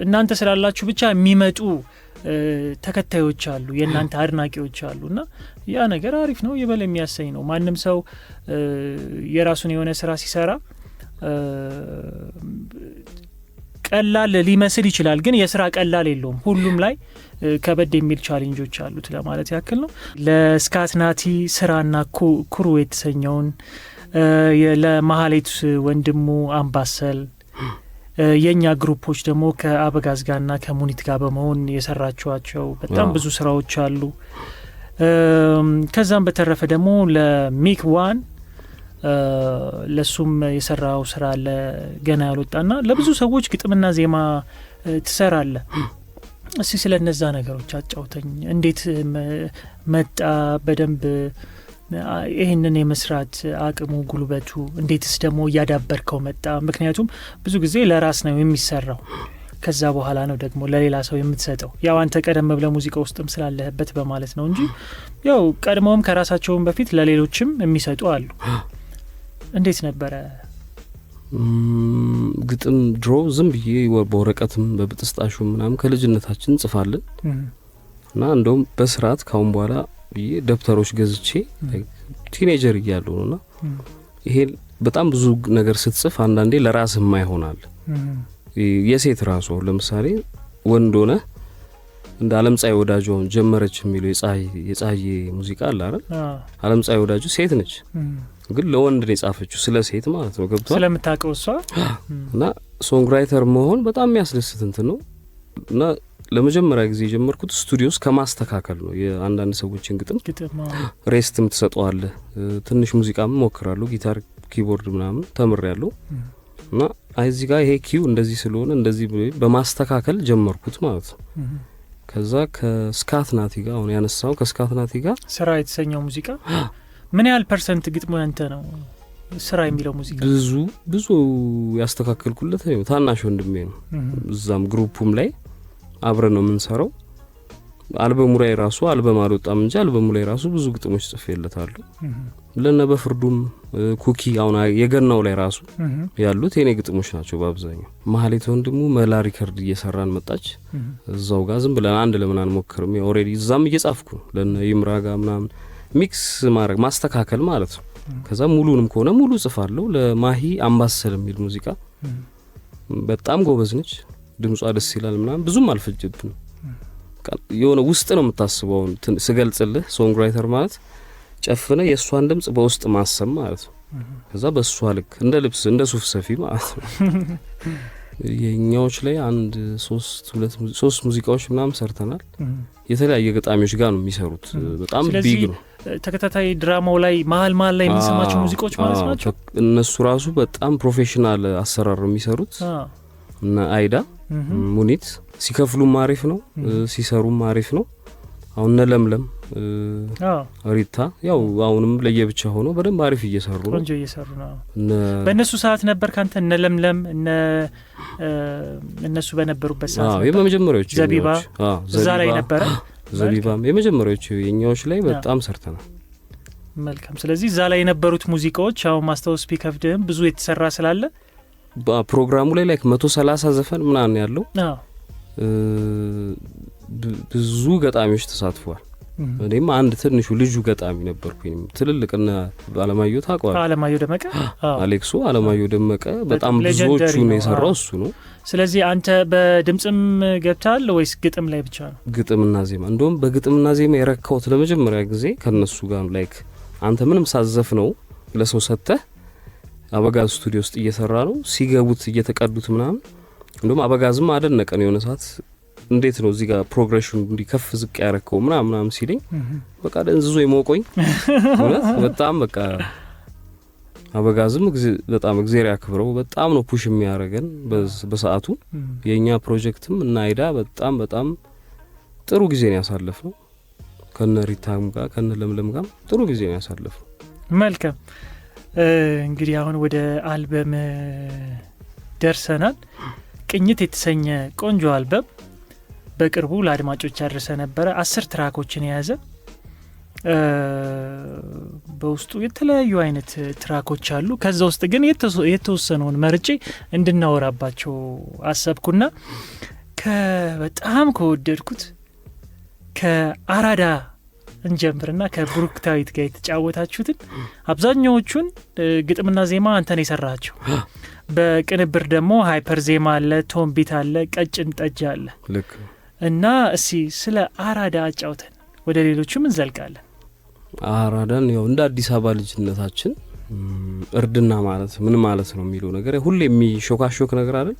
እናንተ ስላላችሁ ብቻ የሚመጡ ተከታዮች አሉ፣ የእናንተ አድናቂዎች አሉና ያ ነገር አሪፍ ነው፣ ይበል የሚያሰኝ ነው። ማንም ሰው የራሱን የሆነ ስራ ሲሰራ ቀላል ሊመስል ይችላል፣ ግን የስራ ቀላል የለውም። ሁሉም ላይ ከበድ የሚል ቻሌንጆች አሉት ለማለት ያክል ነው። ለስካትናቲ ስራና ኩሩ የተሰኘውን ለማህሌት ወንድሙ አምባሰል የኛ ግሩፖች ደግሞ ከአበጋዝ ጋርና ከሙኒት ጋር በመሆን የሰራችኋቸው በጣም ብዙ ስራዎች አሉ። ከዛም በተረፈ ደግሞ ለሚክ ዋን ለሱም የሰራው ስራ ለገና ያልወጣና ለብዙ ሰዎች ግጥምና ዜማ ትሰራለ። እስቲ ስለነዛ ነገሮች አጫውተኝ። እንዴት መጣ በደንብ ይሄንን የመስራት አቅሙ ጉልበቱ? እንዴትስ ደግሞ እያዳበርከው መጣ? ምክንያቱም ብዙ ጊዜ ለራስ ነው የሚሰራው፣ ከዛ በኋላ ነው ደግሞ ለሌላ ሰው የምትሰጠው። ያው አንተ ቀደም ብለህ ሙዚቃ ውስጥም ስላለህበት በማለት ነው እንጂ ያው ቀድሞም ከራሳቸውም በፊት ለሌሎችም የሚሰጡ አሉ። እንዴት ነበረ? ግጥም ድሮ ዝም ብዬ በወረቀትም በብጥስጣሹም ምናምን ከልጅነታችን እንጽፋለን እና እንደውም በስርዓት ካሁን በኋላ ብዬ ደብተሮች ገዝቼ ቲኔጀር እያለሁ ነውና ይሄ በጣም ብዙ ነገር ስትጽፍ አንዳንዴ ለራስህ ማይሆናል። የሴት ራሱ ለምሳሌ ወንድ ሆነ እንደ አለምጻይ ወዳጆ ጀመረች የሚለው የፀሐይ ሙዚቃ አለ አይደል? አለምጻይ ወዳጆ ሴት ነች፣ ግን ለወንድ ነው የጻፈችው፣ ስለ ሴት ማለት ነው። ገብቷል? ስለምታውቀው እሷ እና ሶንግ ራይተር መሆን በጣም የሚያስደስት እንትን ነው። እና ለመጀመሪያ ጊዜ የጀመርኩት ስቱዲዮ ውስጥ ከማስተካከል ነው። የአንዳንድ ሰዎችን ግጥም ሬስትም ትሰጠዋለህ። ትንሽ ሙዚቃም ሞክራለሁ፣ ጊታር ኪቦርድ ምናምን ተምሬያለሁ። እና እዚህ ጋር ይሄ ኪው እንደዚህ ስለሆነ እንደዚህ በማስተካከል ጀመርኩት ማለት ነው። ከዛ ከስካትናቲ ጋር አሁን ያነሳው ከስካትናቲ ጋር ስራ የተሰኘው ሙዚቃ ምን ያህል ፐርሰንት ግጥሙ ያንተ ነው? ስራ የሚለው ሙዚቃ ብዙ ያስተካከልኩለት ነው። ታናሽ ወንድሜ ነው። እዛም ግሩፑም ላይ አብረን ነው የምንሰራው። አልበሙ ላይ ራሱ አልበም አልወጣም እንጂ አልበሙ ላይ ራሱ ብዙ ግጥሞች ጽፌለታለሁ። ለነ በፍርዱም ኩኪ አሁን የገናው ላይ ራሱ ያሉት የኔ ግጥሞች ናቸው በአብዛኛው። ማህሌት ወንድሙ መላ ሪከርድ እየሰራን መጣች። እዛው ጋር ዝም ብለን አንድ ለምን አንሞክርም? ኦሬዲ እዛም እየጻፍኩ ለነ ይምራጋ ምናምን ሚክስ ማድረግ ማስተካከል ማለት ነው። ከዛ ሙሉንም ከሆነ ሙሉ ጽፋለሁ። ለማሂ አምባሰል የሚል ሙዚቃ በጣም ጎበዝ ነች፣ ድምጿ ደስ ይላል ምናምን ብዙም አልፈጀብንም። የሆነ ውስጥ ነው የምታስበው ስገልጽልህ። ሶንግ ራይተር ማለት ጨፍነ የእሷን ድምጽ በውስጥ ማሰብ ማለት ነው። ከዛ በእሷ ልክ እንደ ልብስ እንደ ሱፍ ሰፊ ማለት ነው። የኛዎች ላይ አንድ ሶስት ሙዚቃዎች ምናምን ሰርተናል። የተለያየ ገጣሚዎች ጋር ነው የሚሰሩት። በጣም ቢግ ነው። ተከታታይ ድራማው ላይ መሀል ላይ የሚሰማቸው ሙዚቃዎች ማለት ናቸው። እነሱ ራሱ በጣም ፕሮፌሽናል አሰራር ነው የሚሰሩት። እና አይዳ ሙኒት ሲከፍሉም አሪፍ ነው፣ ሲሰሩም አሪፍ ነው። አሁን ለምለም ሪታ ያው አሁንም ለየብቻ ሆኖ በደንብ አሪፍ እየሰሩ ነው። ቆንጆ እየሰሩ ነው። በእነሱ ሰዓት ነበር ካንተ ለምለም እነሱ በነበሩበት ሰዓት የመጀመሪያዎቹ ዘቢባ እዛ ላይ ነበረ። ዘቢባም የመጀመሪያዎቹ የኛዎች ላይ በጣም ሰርተናል። መልካም። ስለዚህ እዛ ላይ የነበሩት ሙዚቃዎች አሁን ማስታወስ ቢከብድም ብዙ የተሰራ ስላለ ፕሮግራሙ ላይ 130 ዘፈን ምናምን ያለው ብዙ ገጣሚዎች ተሳትፈዋል። እኔም አንድ ትንሹ ልጁ ገጣሚ ነበርኩኝ። ትልልቅና አለማየሁ ታውቀዋለህ? አለማየሁ ደመቀ፣ አሌክሶ አለማየሁ ደመቀ በጣም ብዙዎቹ ነው የሰራው እሱ ነው። ስለዚህ አንተ በድምጽም ገብታል ወይስ ግጥም ላይ ብቻ ነው? ግጥምና ዜማ። እንደውም በግጥምና ዜማ የረካሁት ለመጀመሪያ ጊዜ ከነሱ ጋር አንተ ምንም ሳዘፍ ነው ለሰው ሰጥተህ አበጋዝ ስቱዲዮ ውስጥ እየሰራ ነው ሲገቡት እየተቀዱት ምናምን። እንደውም አበጋዝም አደነቀን የሆነ ሰዓት እንዴት ነው እዚህ ጋር ፕሮግሬሽኑ እንዲከፍ ዝቅ ያረከው ምናምን ሲለኝ በቃ ደንዝዞ ይሞቆኝ በጣም በቃ አበጋዝም በጣም እግዚአብሔር ያክብረው በጣም ነው ፑሽ የሚያረገን በሰዓቱ። የኛ ፕሮጀክትም እና አይዳ በጣም ጥሩ ጊዜ ነው ያሳለፈው። ከነ ሪታም ጋር ከነ ለምለም ጋር ጥሩ ጊዜ ነው ያሳለፈው። መልካም። እንግዲህ አሁን ወደ አልበም ደርሰናል። ቅኝት የተሰኘ ቆንጆ አልበም በቅርቡ ለአድማጮች ያደረሰ ነበረ። 10 ትራኮችን የያዘ በውስጡ የተለያዩ አይነት ትራኮች አሉ። ከዛ ውስጥ ግን የተወሰነውን መርጬ እንድናወራባቸው አሰብኩና በጣም ከወደድኩት ከአራዳ እንጀምርና ከብሩክታዊት ጋር የተጫወታችሁትን አብዛኛዎቹን ግጥምና ዜማ አንተን የሰራቸው በቅንብር ደግሞ ሃይፐር ዜማ አለ፣ ቶምቢት አለ፣ ቀጭን ጠጅ አለ። ልክ እና እሺ ስለ አራዳ አጫውተን ወደ ሌሎቹም እንዘልቃለን። አራዳን ያው እንደ አዲስ አበባ ልጅነታችን እርድና ማለት ምን ማለት ነው የሚለው ነገር ሁሌ የሚሾካሾክ ነገር አይደል?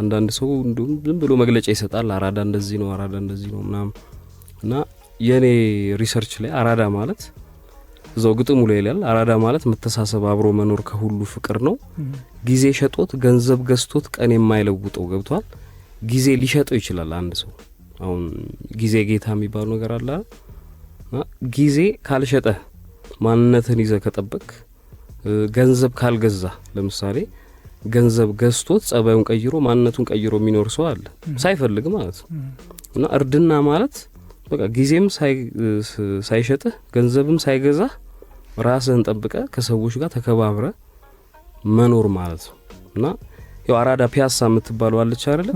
አንዳንድ ሰው እንደውም ዝም ብሎ መግለጫ ይሰጣል። አራዳ እንደዚህ ነው፣ አራዳ እንደዚህ ነው ምናምን። እና የኔ ሪሰርች ላይ አራዳ ማለት እዛው ግጥሙ ላይ ይላል፣ አራዳ ማለት መተሳሰብ፣ አብሮ መኖር፣ ከሁሉ ፍቅር ነው። ጊዜ ሸጦት ገንዘብ ገዝቶት ቀን የማይለውጠው። ገብቷል? ጊዜ ሊሸጠው ይችላል አንድ ሰው። አሁን ጊዜ ጌታ የሚባል ነገር አለ። ጊዜ ካልሸጠ ማንነትን ይዘ ከጠበቅ ገንዘብ ካልገዛ ለምሳሌ ገንዘብ ገዝቶት ጸባዩን ቀይሮ ማንነቱን ቀይሮ የሚኖር ሰው አለ ሳይፈልግ ማለት ነው። እና እርድና ማለት በቃ ጊዜም ሳይሸጥህ ገንዘብም ሳይገዛ ራስህን ጠብቀ ከሰዎች ጋር ተከባብረ መኖር ማለት ነው። እና ያው አራዳ ፒያሳ የምትባለው አለች አይደል?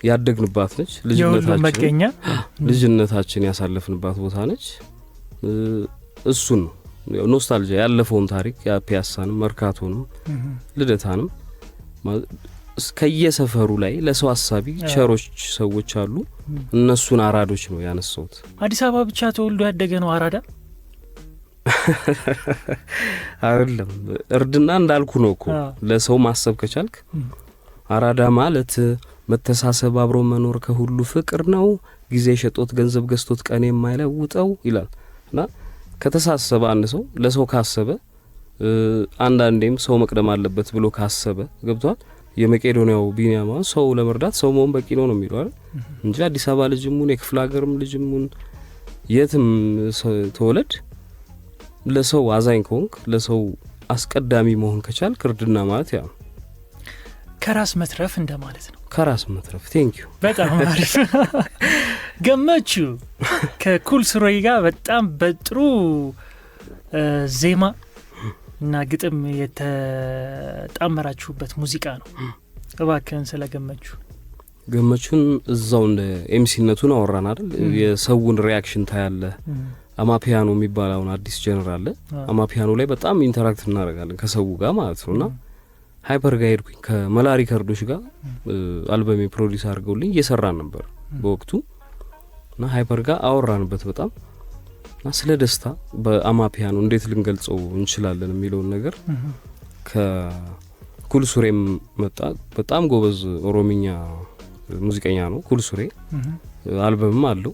ያደግንባት ነች። ልጅነታችን ያሳለፍንባት ቦታ ነች። እሱን ነው ኖስታልጂያ ያለፈውን ታሪክ ፒያሳንም መርካቶንም ልደታንም ከየሰፈሩ ላይ ለሰው አሳቢ ቸሮች ሰዎች አሉ። እነሱን አራዶች ነው ያነሳውት። አዲስ አበባ ብቻ ተወልዶ ያደገ ነው አራዳ አይደለም። እርድና እንዳልኩ ነው እኮ ለሰው ማሰብ ከቻልክ አራዳ ማለት መተሳሰብ፣ አብሮ መኖር፣ ከሁሉ ፍቅር ነው። ጊዜ ሸጦት ገንዘብ ገዝቶት ቀን የማይለውጠው ይላል። እና ከተሳሰበ አንድ ሰው ለሰው ካሰበ አንዳንዴም ሰው መቅደም አለበት ብሎ ካሰበ ገብቷል። የመቄዶንያው ቢኒያማ ሰው ለመርዳት ሰው መሆን በቂ ነው የሚለው አይደል? እንጂ አዲስ አበባ ልጅሙን የክፍለ ሀገርም ልጅሙን የትም ተወለድ ለሰው አዛኝ ከሆንክ ለሰው አስቀዳሚ መሆን ከቻል እርድና ማለት ያ ከራስ መትረፍ እንደማለት ነው። ከራስ መትረፍ። ቴንክ ዩ በጣም አሪፍ ገመቹ ከኩል ስሮይ ጋር በጣም በጥሩ ዜማ እና ግጥም የተጣመራችሁበት ሙዚቃ ነው። እባክህን ስለ ገመቹን እዛው እንደ ኤምሲነቱን አወራን አይደል? የሰውን ሪያክሽን ታያለ። አማፒያኖ የሚባለውን አዲስ ጀነር አለ። አማፒያኖ ላይ በጣም ኢንተራክት እናደርጋለን ከሰው ጋር ማለት ነውና ሃይፐር ጋር ሄድኩኝ ከመላ ሪከርዶች ጋር አልበሜ ፕሮዲዩስ አድርገውልኝ እየሰራን ነበር በወቅቱ። እና ሃይፐር ጋር አወራንበት በጣም እና ስለ ደስታ በአማፒያኖ እንዴት ልንገልጸው እንችላለን የሚለውን ነገር ከኩል ሱሬም መጣ። በጣም ጎበዝ ኦሮሚኛ ሙዚቀኛ ነው ኩል ሱሬ። አልበምም አለው።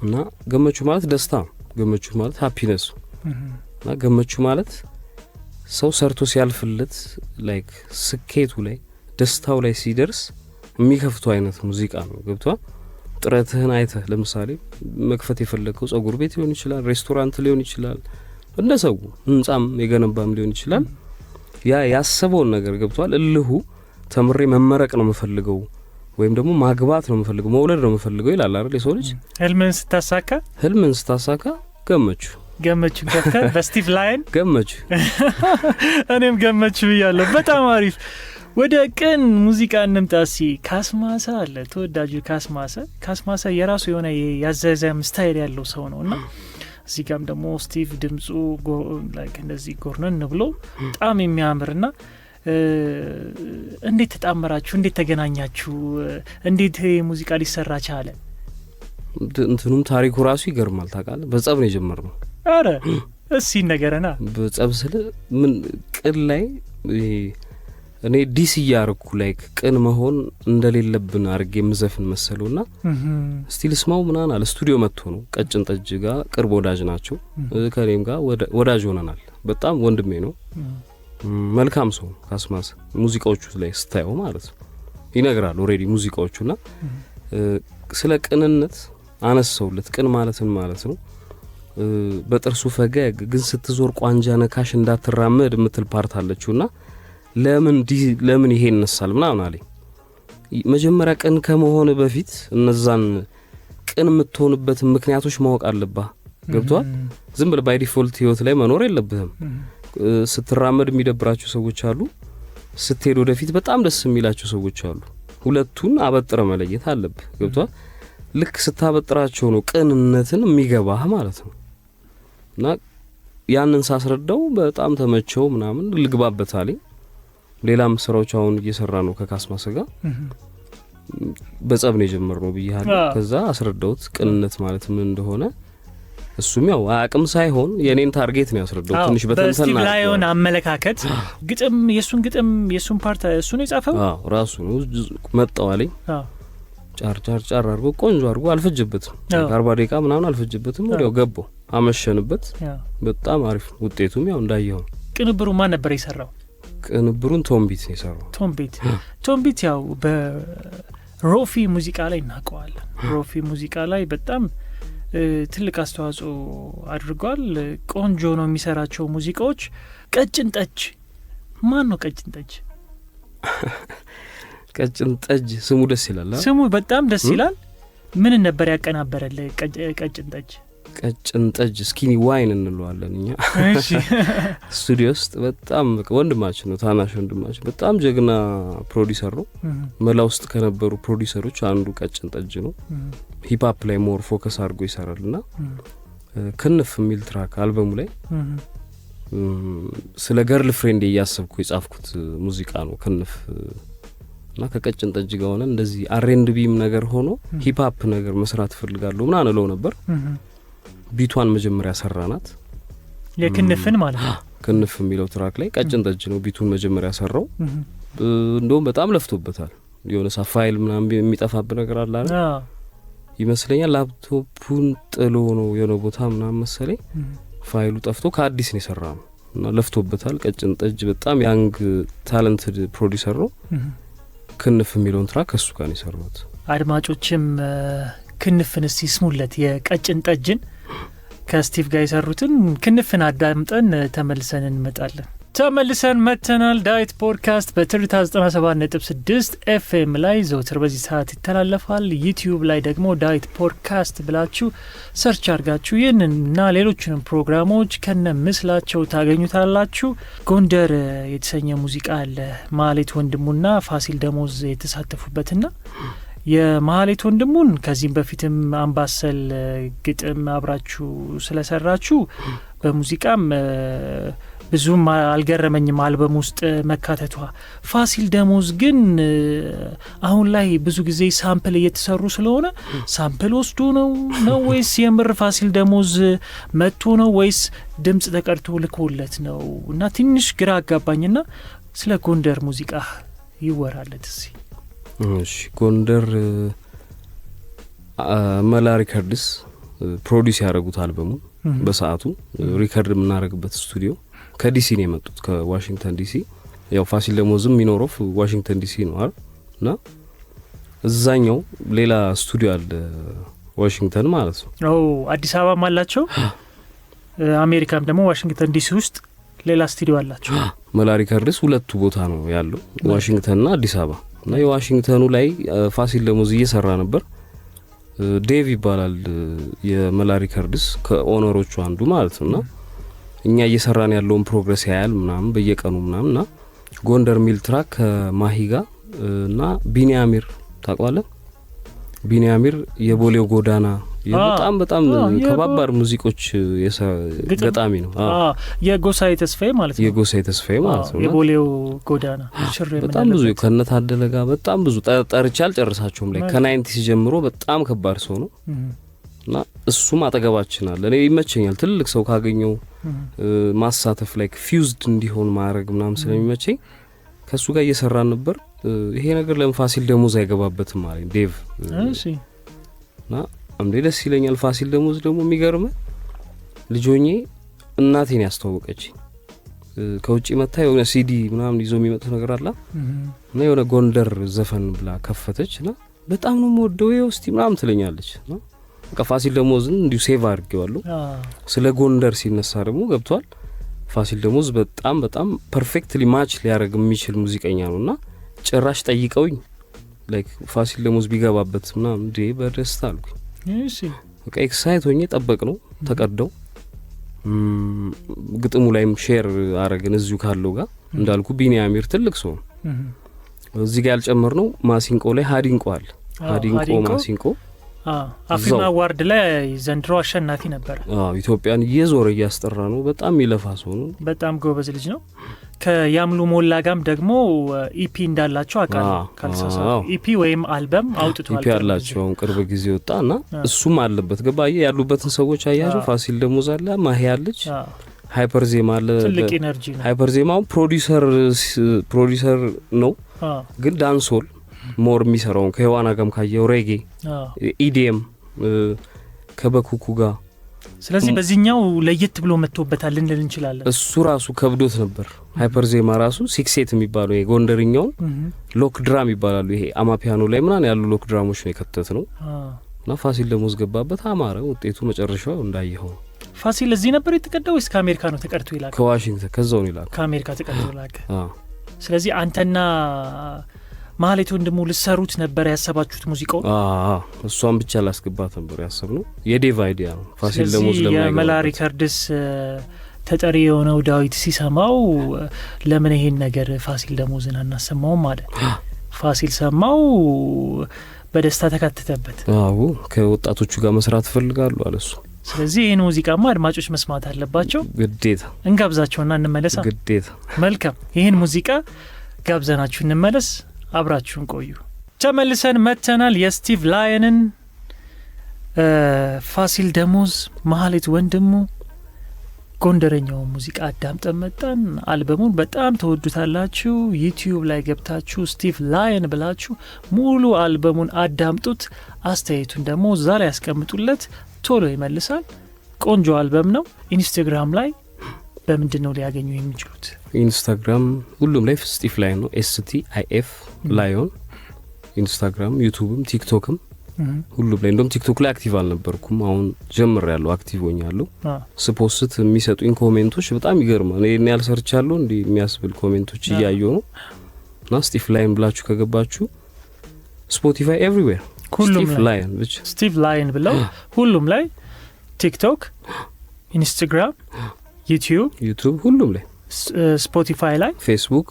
እና ገመቹ ማለት ደስታ፣ ገመቹ ማለት ሃፒነስ እና ገመቹ ማለት ሰው ሰርቶ ሲያልፍለት ላይክ ስኬቱ ላይ ደስታው ላይ ሲደርስ የሚከፍተው አይነት ሙዚቃ ነው። ገብቷል? ጥረትህን አይተህ ለምሳሌ መክፈት የፈለከው ጸጉር ቤት ሊሆን ይችላል፣ ሬስቶራንት ሊሆን ይችላል፣ እንደሰው ህንጻም የገነባም ሊሆን ይችላል። ያ ያሰበውን ነገር ገብቷል። እልሁ ተምሬ መመረቅ ነው የምፈልገው ወይም ደግሞ ማግባት ነው የምፈልገው መውለድ ነው የምፈልገው ይላል አይደል? የሰው ልጅ ህልምን ስታሳካ ገመቹ ከፈ በስቲቭ ላይን ገመቹ እኔም ገመቹ ብያለሁ። በጣም አሪፍ። ወደ ቅን ሙዚቃ እንምጣሲ። ካስማሰ አለ ተወዳጁ ካስማሰ የራሱ የሆነ ያዘዘም ስታይል ያለው ሰው ነውና እዚህ ጋም ደግሞ ስቲቭ ድምጹ ላይክ እንደዚህ ጎርነን ብሎ በጣም የሚያምርና እንዴት ተጣመራችሁ? እንዴት ተገናኛችሁ? እንዴት ሙዚቃ ሊሰራ ቻለ? እንትኑም ታሪኩ ራሱ ይገርማል። ታውቃለህ በጸብ ነው የጀመርነው። አረ እሺ ነገርና በጸብ ስለ ምን ቅን ላይ እኔ ዲስ ያርኩ ላይክ ቅን መሆን እንደሌለብን አርጌ ምዘፍን መሰለውና ስቲል ስማው ምናን አለ ስቱዲዮ መጥቶ ነው። ቀጭን ጠጅ ጋር ቅርብ ወዳጅ ናቸው። ከኔም ጋር ወዳጅ ሆነናል። በጣም ወንድሜ ነው። መልካም ሰው ካስማሰ ሙዚቃዎቹ ላይ ስታየው ማለት ነው ይነግራል ኦሬዲ ሙዚቃዎቹና ስለ ቅንነት አነሳውለት። ቅን ማለትን ማለት ነው በጥርሱ ፈገግ ግን ስትዞር ቋንጃ ነካሽ እንዳትራመድ የምትል ፓርት አለችውና ለምን ይሄ ይነሳል ምናምን አለኝ። መጀመሪያ ቅን ከመሆን በፊት እነዛን ቅን የምትሆንበት ምክንያቶች ማወቅ አለብህ። ገብቷል? ዝም ብለህ ባይ ዲፎልት ህይወት ላይ መኖር የለብህም። ስትራመድ የሚደብራቸው ሰዎች አሉ፣ ስትሄድ ወደፊት በጣም ደስ የሚላቸው ሰዎች አሉ። ሁለቱን አበጥረ መለየት አለብህ። ገብቷል? ልክ ስታበጥራቸው ነው ቅንነትን የሚገባህ ማለት ነው። እና ያንን ሳስረዳው በጣም ተመቸው ምናምን ልግባበታለኝ። ሌላም ስራዎች አሁን እየሰራ ነው ከካስማስ ጋር በጸብ ነው የጀመርነው ብያለሁ። ከዛ አስረዳውት ቅንነት ማለት ምን እንደሆነ እሱም ያው አቅም ሳይሆን የኔን ታርጌት ነው ያስረዳው። ትንሽ በተንተና በስቲቭ ላዮን አመለካከት ግጥም የሱን ፓርት እሱ ነው የጻፈው። ራሱ ነው መጣዋለኝ። ጫር ጫር ጫር አርጎ ቆንጆ አርጎ አልፈጀበትም። 40 ደቂቃ ምናምን አልፈጀበትም። ወዲያው ገባው አመሸንበት። በጣም አሪፍ ውጤቱም ያው እንዳየው። ቅንብሩ ማን ነበር የሰራው? ቅንብሩን ቶምቢት ነው የሰራው። ቶምቢት ያው በሮፊ ሙዚቃ ላይ እናውቀዋለን። ሮፊ ሙዚቃ ላይ በጣም ትልቅ አስተዋጽኦ አድርጓል። ቆንጆ ነው የሚሰራቸው ሙዚቃዎች። ቀጭን ጠጅ ማን ነው? ቀጭን ጠጅ ቀጭን ጠጅ ስሙ ደስ ይላል። ስሙ በጣም ደስ ይላል። ምን ነበር ያቀናበረል? ቀጭን ጠጅ ቀጭን ጠጅ ስኪኒ ዋይን እንለዋለን እኛ። እሺ ስቱዲዮ ውስጥ በጣም ወንድማችን ነው፣ ታናሽ ወንድማችን፣ በጣም ጀግና ፕሮዲዩሰር ነው። መላ ውስጥ ከነበሩ ፕሮዲዩሰሮች አንዱ ቀጭን ጠጅ ነው። ሂፕ ሆፕ ላይ ሞር ፎከስ አድርጎ ይሰራልና ክንፍ የሚል ትራክ አልበሙ ላይ ስለ ገርል ፍሬንድ እያሰብኩ የጻፍኩት ሙዚቃ ነው ክንፍ። እና ከቀጭን ጠጅ ጋር ሆነ እንደዚህ አር&ቢም ነገር ሆኖ ሂፕ ሆፕ ነገር መስራት ፈልጋለሁ ምናምን እለው ነበር። ቢቷን መጀመሪያ ሰራናት የክንፍን ማለት ነው። ክንፍ የሚለው ትራክ ላይ ቀጭን ጠጅ ነው ቢቱን መጀመሪያ ሰራው። እንደውም በጣም ለፍቶበታል። የሆነ ፋይል ምናምን የሚጠፋበት ነገር አለ አይደል ይመስለኛል። ላፕቶፑን ጥሎ ነው የሆነ ቦታ ምናምን መሰለኝ ፋይሉ ጠፍቶ ከአዲስ ነው የሰራው እና ለፍቶበታል። ቀጭን ጠጅ በጣም ያንግ ታለንትድ ፕሮዲዩሰር ነው። ክንፍ የሚለውን ትራክ እሱ ጋር ነው የሰራሁት። አድማጮችም ክንፍን እስቲ ስሙለት። የቀጭን ጠጅን ከስቲቭ ጋር የሰሩትን ክንፍን አዳምጠን ተመልሰን እንመጣለን። ተመልሰን መተናል። ዳዊት ፖድካስት በትርታ 97.6 ኤፍኤም ላይ ዘውትር በዚህ ሰዓት ይተላለፋል። ዩቲዩብ ላይ ደግሞ ዳዊት ፖድካስት ብላችሁ ሰርች አድርጋችሁ ይህንንና ሌሎችንም ፕሮግራሞች ከነ ምስላቸው ታገኙታላችሁ። ጎንደር የተሰኘ ሙዚቃ አለ ማህሌት ወንድሙና ፋሲል ደሞዝ የተሳተፉበትና የማህሌት ወንድሙን ከዚህም በፊትም አምባሰል ግጥም አብራችሁ ስለሰራችሁ በሙዚቃም ብዙም አልገረመኝም አልበም ውስጥ መካተቷ። ፋሲል ደሞዝ ግን አሁን ላይ ብዙ ጊዜ ሳምፕል እየተሰሩ ስለሆነ ሳምፕል ወስዶ ነው ወይስ የምር ፋሲል ደሞዝ መጥቶ ነው ወይስ ድምጽ ተቀርቶ ልኮለት ነው? እና ትንሽ ግራ አጋባኝና ስለ ጎንደር ሙዚቃ ይወራለት እስኪ። እሺ ጎንደር መላ ሪከርድስ ፕሮዲዩስ ያደረጉት አልበሙ በሰዓቱ ሪከርድ የምናደርግበት ስቱዲዮ ከዲሲ ነው የመጡት ከዋሽንግተን ዲሲ። ያው ፋሲል ደሞዝም የሚኖረው ዋሽንግተን ዲሲ ነው አይደል? እና እዛኛው ሌላ ስቱዲዮ አለ ዋሽንግተን ማለት ነው። አዲስ አበባም አላቸው። አሜሪካም ደግሞ ዋሽንግተን ዲሲ ውስጥ ሌላ ስቱዲዮ አላቸው። መላ ሪከርድስ ሁለቱ ቦታ ነው ያለው ዋሽንግተንና አዲስ አበባ። እና የዋሽንግተኑ ላይ ፋሲል ደሞዝ እየሰራ ነበር። ዴቭ ይባላል የመላ ሪከርድስ ከኦነሮቹ አንዱ ማለት ነውና እኛ እየሰራን ያለውን ፕሮግረስ ያያል ምናምን በየቀኑ ምናምንና ጎንደር ሚል ትራክ ከማሂጋ እና ቢኒያሚር ታውቃለህ? ቢኒያሚር የቦሌው ጎዳና በጣም ከባባር ሙዚቆች ገጣሚ ነው። የጎሳዬ ተስፋዬ ማለት ነው። የጎሳዬ ተስፋዬ ማለት ነው። የቦሌው ጎዳና በጣም ብዙ ከነታደለ ጋር በጣም ብዙ ጠርቻ አልጨርሳቸውም። ላይ ከ90 ጀምሮ በጣም ከባድ ሰው ነው እና እሱም አጠገባችን አለ። እኔ ይመቸኛል ትልቅ ሰው ካገኘው ማሳተፍ ላይ ፊውዝድ እንዲሆን ማድረግ ምናምን ስለሚመቸኝ ከሱ ጋር እየሰራን ነበር። ይሄ ነገር ለምን ፋሲል ደሞዝ አይገባበትም ማለት ዴቭ። እሺ እና እንዴ ደስ ይለኛል። ፋሲል ደሞዝ ደግሞ የሚገርም ልጆኜ እናቴን ያስተዋወቀች ከውጪ መታ የሆነ ሲዲ ምናምን ይዞ የሚመጣ ነገር አለ እና የሆነ ጎንደር ዘፈን ብላ ከፈተችና በጣም ነው የምወደው እስቲ ምናምን ትለኛለች። እና በቃ ፋሲል ደሞዝን እንዲሁ ሴቭ አድርጌዋለሁ። ስለ ጎንደር ሲነሳ ደግሞ ገብቷል። ፋሲል ደሞዝ በጣም ፐርፌክትሊ ማች ሊያደርግ የሚችል ሙዚቀኛ ነውና ጭራሽ ጠይቀውኝ ላይክ ፋሲል ደሞዝ ቢገባበት ምናምን እንዴ በደስታ አልኩኝ። እሺ በቃ ኤክሳይት ሆኜ ጠበቅ ነው ተቀደው ግጥሙ ላይም ሼር አረግን እዚሁ ካለው ጋር እንዳልኩ ቢኒያሚር ትልቅ ሰው እዚህ ጋር ያልጨመር ነው። ማሲንቆ ላይ ሀዲንቆ አለ። ሀዲንቆ ማሲንቆ አፍሪማ አዋርድ ላይ ዘንድሮ አሸናፊ ነበር። ኢትዮጵያን እየዞረ እያስጠራ ነው። በጣም ይለፋ ሰው ነው። በጣም ጎበዝ ልጅ ነው። ከያምሉ ሞላ ጋም ደግሞ ኢፒ እንዳላቸው አውቃለሁ። ካልተሳሳትኩ ኢፒ ወይም አልበም አውጥቷል። ኢፒ ያላቸው ቅርብ ጊዜ ወጣና እሱም አለበት። ገባየ ያሉበትን ሰዎች አያቸው። ፋሲል ደሞዝ አለ፣ ማሂ አለች፣ ሃይፐር ዜማ አለ። ትልቅ ኢነርጂ ነው። ሃይፐር ዜማው ፕሮዲዩሰር ነው፣ ግን ዳንሶል ሞር የሚሰራው ከህዋና ጋም ካየው ሬጌ ኢዲኤም ከበኩኩ ጋር። ስለዚህ በዚህኛው ለየት ብሎ መጥቶበታል ልንል እንችላለን። እሱ ራሱ ከብዶት ነበር። ሃይፐር ዜማ ራሱ 6/8 የሚባለው የጎንደርኛው ሎክ ድራም ይባላሉ። ይሄ አማፒያኖ ላይ ምናምን ያሉ ሎክ ድራሞች ነው የከተት ነው እና ፋሲል ደሞዝ ገባበት። አማረ ውጤቱ መጨረሻው እንዳየኸው። ፋሲል እዚህ ነበር የተቀዳው ወይስ ከአሜሪካ ነው ተቀድቶ ይላል? ከዋሽንግተን ከዛው ነው ይላል። ከአሜሪካ ተቀድቶ ይላል። ስለዚህ አንተና ማህሌት ወንድሙ ልሰሩት ነበር ያሰባችሁት ሙዚቃው? እሷን ብቻ ላስገባት ነበር ያሰብነው። የዴቭ አይዲያ ነው። ፋሲል ደሞዝ ለማይገባ የመላ ሪከርድስ ተጠሪ የሆነው ዳዊት ሲሰማው ለምን ይሄን ነገር ፋሲል ደሞዝን አናሰማውም አለ። ፋሲል ሰማው፣ በደስታ ተካተተበት። ከወጣቶቹ ጋር መስራት ፈልጋሉ አለሱ። ስለዚህ ይህን ሙዚቃማ አድማጮች መስማት አለባቸው። ግዴታ እንጋብዛቸውና እንመለሳ። ግዴታ። መልካም፣ ይህን ሙዚቃ ጋብዘናችሁ እንመለስ። አብራችሁን ቆዩ። ተመልሰን መተናል። የስቲቭ ላየንን ፋሲል ደሞዝ ማህሌት ወንድሙ ጎንደረኛው ሙዚቃ አዳምጠን መጣን። አልበሙን በጣም ተወዱታላችሁ። ዩቲዩብ ላይ ገብታችሁ ስቲቭ ላየን ብላችሁ ሙሉ አልበሙን አዳምጡት። አስተያየቱን ደግሞ እዛ ላይ ያስቀምጡለት፣ ቶሎ ይመልሳል። ቆንጆ አልበም ነው። ኢንስታግራም ላይ በምንድን ነው ሊያገኙ የሚችሉት? ኢንስታግራም ሁሉም ላይ ስቲቭ ላየን ነው፣ STIF ላየን። ኢንስታግራም፣ ዩቲዩብም ቲክቶክም ሁሉም ላይ። እንደውም ቲክቶክ ላይ አክቲቭ አልነበርኩም፣ አሁን ጀምሬያለሁ፣ አክቲቭ ሆኛለሁ። ስፖስት የሚሰጡኝ ኮሜንቶች በጣም ይገርማል። እኔ ያልሰርቻለሁ እንዴ የሚያስብል ኮሜንቶች እያየሁ ነው። እና ስቲቭ ላየን ብላችሁ ከገባችሁ ስፖቲፋይ ኤቭሪዌር ስቲቭ ላየን ብቻ ስቲቭ ላየን ብለው ሁሉም ላይ ቲክቶክ፣ ኢንስታግራም፣ ዩቲዩብ ሁሉም ላይ፣ ስፖቲፋይ ላይ፣ ፌስቡክ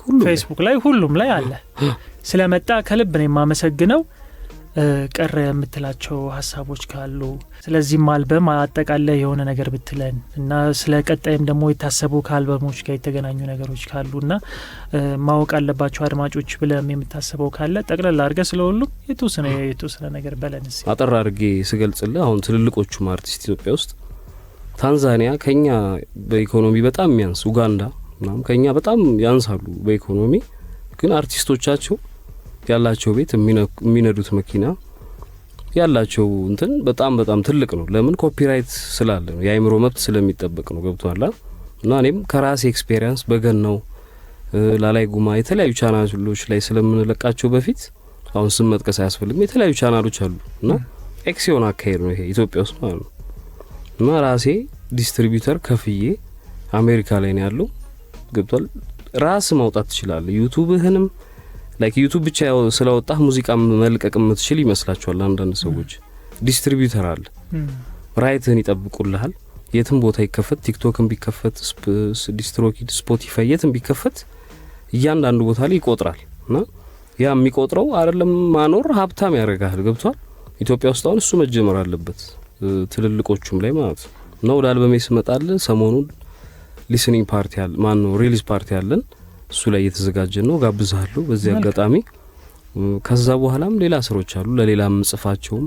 ላይ ሁሉም ላይ አለ። ስለመጣ ከልብ ነው የማመሰግነው። ቀረ የምትላቸው ሀሳቦች ካሉ ስለዚህም አልበም አጠቃላይ የሆነ ነገር ብትለን እና ስለ ቀጣይም ደግሞ የታሰቡ ከአልበሞች ጋር የተገናኙ ነገሮች ካሉና ማወቅ አለባቸው አድማጮች ብለም የምታስበው ካለ ጠቅላላ አድርገህ ስለሁሉም የተወሰነ ነገር በለን። አጠር አድርጌ ስገልጽልህ አሁን ትልልቆቹም አርቲስት ኢትዮጵያ ውስጥ ታንዛኒያ ከኛ በኢኮኖሚ በጣም የሚያንስ፣ ኡጋንዳ ምናምን ከኛ በጣም ያንሳሉ በኢኮኖሚ፣ ግን አርቲስቶቻቸው ያላቸው ቤት የሚነዱት መኪና ያላቸው እንትን በጣም ትልቅ ነው። ለምን? ኮፒራይት ስላለ ነው፣ የአይምሮ መብት ስለሚጠበቅ ነው። ገብቷላ? እና እኔም ከራሴ ኤክስፔሪየንስ በገናው ላላይ ጉማ የተለያዩ ቻናሎች ላይ ስለምንለቃቸው በፊት አሁን ስም መጥቀስ አያስፈልግም፣ የተለያዩ ቻናሎች አሉ እና ኤክሲዮን አካሄድ ነው ይሄ ኢትዮጵያ ውስጥ ማለት ነው። እና ራሴ ዲስትሪቢዩተር ከፍዬ አሜሪካ ላይ ነው ያለው። ገብቷል? ራስ ማውጣት ትችላለህ። ዩቲዩብህንም ላይክ ዩቲዩብ ብቻ ስለወጣህ ሙዚቃ መልቀቅ የምትችል ይመስላችኋል አንዳንድ ሰዎች። ዲስትሪቢዩተር አለ፣ ራይትህን ይጠብቁልሃል። የትም ቦታ ይከፈት፣ ቲክቶክም ቢከፈት፣ ዲስትሮኪድ፣ ስፖቲፋይ የትም ቢከፈት እያንዳንዱ ቦታ ላይ ይቆጥራል። እና ያ የሚቆጥረው አይደለም ማኖር ሀብታም ያደርጋል። ገብቷል? ኢትዮጵያ ውስጥ አሁን እሱ መጀመር አለበት፣ ትልልቆቹም ላይ ማለት ነው። እና ወደ አልበሜ ስመጣል ሰሞኑን ሊስኒንግ ፓርቲ አለ፣ ማነው ሪሊዝ ፓርቲ አለን። እሱ ላይ እየተዘጋጀን ነው፣ ጋብዛለሁ በዚህ አጋጣሚ። ከዛ በኋላም ሌላ ስራዎች አሉ፣ ለሌላም ጽፋቸውም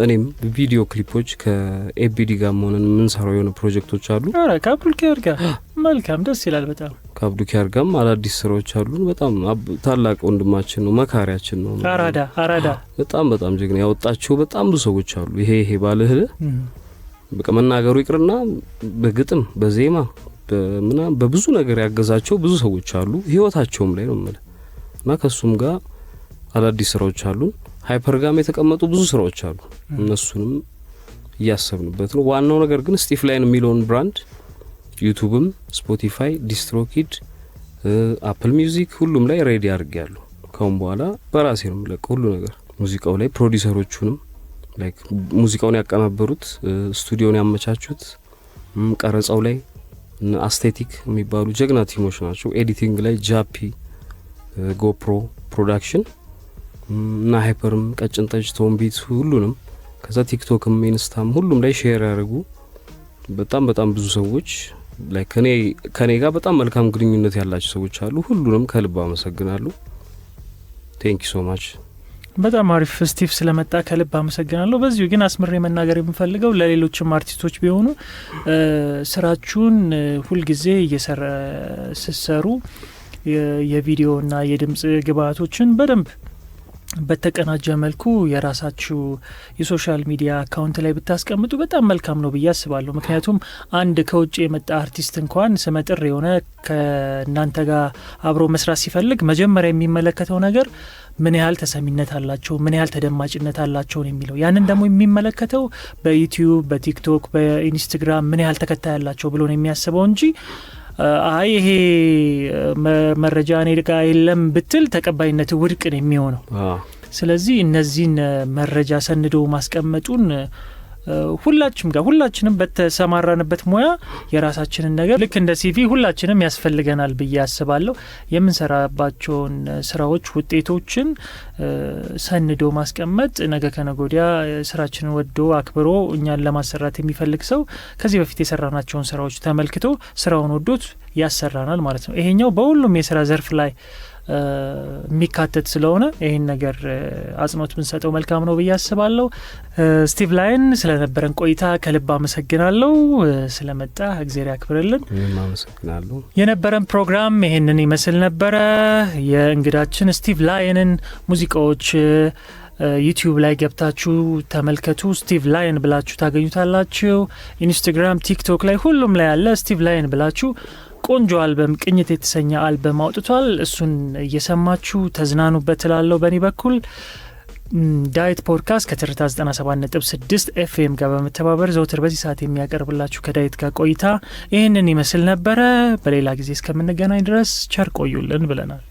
እኔም ቪዲዮ ክሊፖች ከኤቢዲ ጋር ሆነን የምንሰራው የሆነ ፕሮጀክቶች አሉ። አረ ከአብዱልኪያር ጋር መልካም፣ ደስ ይላል በጣም። ከአብዱልኪያር ጋርም አዳዲስ ስራዎች አሉ። በጣም ታላቅ ወንድማችን ነው፣ መካሪያችን ነው። አራዳ በጣም ጀግና ያወጣቸው በጣም ብዙ ሰዎች አሉ። ይሄ ባልህ በቃ መናገሩ ይቅርና በግጥም በዜማ በምናም በብዙ ነገር ያገዛቸው ብዙ ሰዎች አሉ። ህይወታቸውም ላይ ነው ማለት እና ከሱም ጋር አዳዲስ ስራዎች አሉ። ሃይፐር ጋም የተቀመጡ ብዙ ስራዎች አሉ። እነሱንም እያሰብንበት ነው። ዋናው ነገር ግን ስቲቭ ላየን የሚለውን ብራንድ ዩቲዩብም፣ ስፖቲፋይ፣ ዲስትሮኪድ፣ አፕል ሚውዚክ ሁሉም ላይ ሬዲ አድርጌያለሁ። ካሁን በኋላ በራሴ ነው የምለቀው ሁሉ ነገር። ሙዚቃው ላይ ፕሮዲዩሰሮቹንም ላይክ ሙዚቃውን ያቀናበሩት፣ ስቱዲዮን ያመቻቹት፣ ቀረጻው ላይ አስቴቲክ የሚባሉ ጀግና ቲሞች ናቸው። ኤዲቲንግ ላይ ጃፒ፣ ጎፕሮ ፕሮዳክሽን እና ሃይፐርም ቀጭን ጠጅ ቶምቢት ሁሉንም ከዛ ቲክቶክም ኢንስታም ሁሉም ላይ ሼር ያደርጉ በጣም ብዙ ሰዎች ላይ ከኔ ጋር በጣም መልካም ግንኙነት ያላቸው ሰዎች አሉ። ሁሉንም ከልብ አመሰግናለሁ። ቴንክ ዩ ሶ ማች። በጣም አሪፍ ስቲቭ ስለመጣ ከልብ አመሰግናለሁ። በዚሁ ግን አስምሬ መናገር የምፈልገው ለሌሎችም አርቲስቶች ቢሆኑ ስራችሁን ሁልጊዜ እየሰሩ የቪዲዮና የድምጽ ግብአቶችን በደንብ በተቀናጀ መልኩ የራሳችሁ የሶሻል ሚዲያ አካውንት ላይ ብታስቀምጡ በጣም መልካም ነው ብዬ አስባለሁ። ምክንያቱም አንድ ከውጭ የመጣ አርቲስት እንኳን ስመጥር የሆነ ከእናንተ ጋር አብሮ መስራት ሲፈልግ መጀመሪያ የሚመለከተው ነገር ምን ያህል ተሰሚነት አላቸው፣ ምን ያህል ተደማጭነት አላቸው ነው የሚለው። ያንን ደግሞ የሚመለከተው በዩቲዩብ፣ በቲክቶክ፣ በኢንስታግራም ምን ያህል ተከታይ አላቸው ብሎ ነው የሚያስበው እንጂ አይ ይሄ መረጃ እኔ ጋር የለም ብትል ተቀባይነት ውድቅ ነው የሚሆነው። ስለዚህ እነዚህን መረጃ ሰንዶ ማስቀመጡን ሁላችንም በተሰማራንበት ሙያ የራሳችንን ነገር ልክ እንደ ሲቪ ሁላችንም ያስፈልገናል ብዬ አስባለሁ። የምንሰራባቸውን ስራዎች ውጤቶችን ሰንዶ ማስቀመጥ ነገ ከነገ ወዲያ ስራችንን ወዶ አክብሮ እኛን ለማሰራት የሚፈልግ ሰው ከዚህ በፊት የሰራናቸውን ስራዎች ተመልክቶ ስራውን ወዶት ያሰራናል ማለት ነው። ይሄኛው በሁሉም የስራ ዘርፍ ላይ የሚካተት ስለሆነ ይህን ነገር አጽንኦት ብንሰጠው መልካም ነው ብዬ አስባለሁ። ስቲቭ ላየን ስለነበረን ቆይታ ከልብ አመሰግናለሁ። ስለመጣ እግዚአብሔር ያክብርልን። አመሰግናለሁ። የነበረን ፕሮግራም ይሄንን ይመስል ነበረ። የእንግዳችን ስቲቭ ላየንን ሙዚቃዎች ዩቲዩብ ላይ ገብታችሁ ተመልከቱ። ስቲቭ ላየን ብላችሁ ታገኙታላችሁ። ኢንስታግራም፣ ቲክቶክ ላይ ሁሉም ላይ ያለ ስቲቭ ላየን ብላችሁ ቆንጆ አልበም ቅኝት የተሰኘ አልበም አውጥቷል። እሱን እየሰማችሁ ተዝናኑበት እላለሁ። በእኔ በኩል ዳዊት ፖድካስት ከትርታ 97.6 ኤፍኤም ጋር በመተባበር ዘውትር በዚህ ሰዓት የሚያቀርብላችሁ ከዳዊት ጋር ቆይታ ይህንን ይመስል ነበረ። በሌላ ጊዜ እስከምንገናኝ ድረስ ቸር ቆዩልን ብለናል።